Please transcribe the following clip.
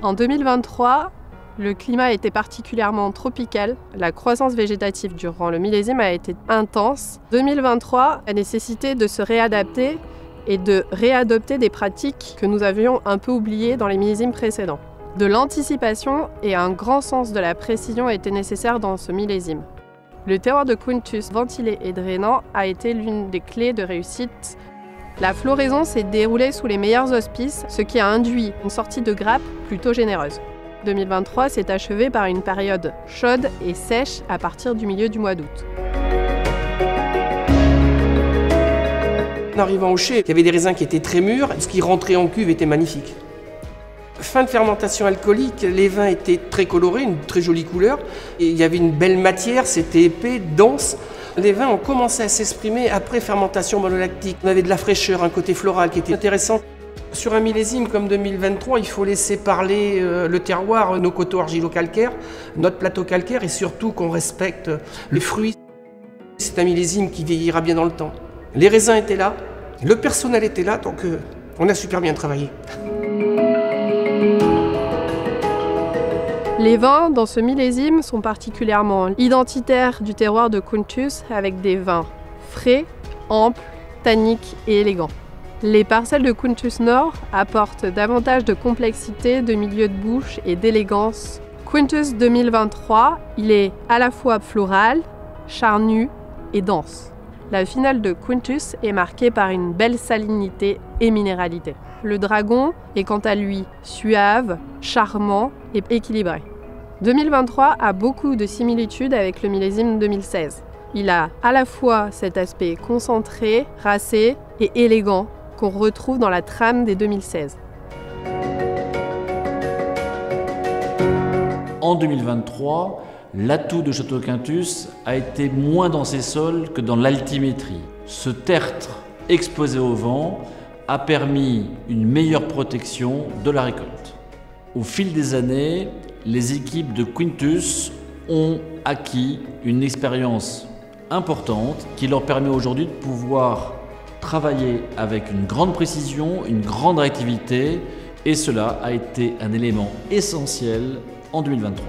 En 2023, le climat était particulièrement tropical. La croissance végétative durant le millésime a été intense. 2023 a nécessité de se réadapter et de réadopter des pratiques que nous avions un peu oubliées dans les millésimes précédents. De l'anticipation et un grand sens de la précision étaient nécessaires dans ce millésime. Le terroir de Quintus, ventilé et drainant, a été l'une des clés de réussite. La floraison s'est déroulée sous les meilleurs auspices, ce qui a induit une sortie de grappes plutôt généreuse. 2023 s'est achevé par une période chaude et sèche à partir du milieu du mois d'août. En arrivant au chai, il y avait des raisins qui étaient très mûrs, ce qui rentrait en cuve était magnifique. Fin de fermentation alcoolique, les vins étaient très colorés, une très jolie couleur, et il y avait une belle matière, c'était épais, dense. Les vins ont commencé à s'exprimer après fermentation monolactique. On avait de la fraîcheur, un côté floral qui était intéressant. Sur un millésime comme 2023, il faut laisser parler le terroir, nos coteaux argilo-calcaires, notre plateau calcaire et surtout qu'on respecte le fruit. C'est un millésime qui vieillira bien dans le temps. Les raisins étaient là, le personnel était là, donc on a super bien travaillé. Les vins dans ce millésime sont particulièrement identitaires du terroir de Quintus avec des vins frais, amples, tanniques et élégants. Les parcelles de Quintus Nord apportent davantage de complexité, de milieu de bouche et d'élégance. Quintus 2023, il est à la fois floral, charnu et dense. La finale de Quintus est marquée par une belle salinité et minéralité. Le dragon est quant à lui suave, charmant et équilibré. 2023 a beaucoup de similitudes avec le millésime 2016. Il a à la fois cet aspect concentré, racé et élégant qu'on retrouve dans la trame des 2016. En 2023, l'atout de Château Quintus a été moins dans ses sols que dans l'altimétrie. Ce tertre exposé au vent a permis une meilleure protection de la récolte. Au fil des années, les équipes de Quintus ont acquis une expérience importante qui leur permet aujourd'hui de pouvoir travailler avec une grande précision, une grande réactivité, et cela a été un élément essentiel en 2023.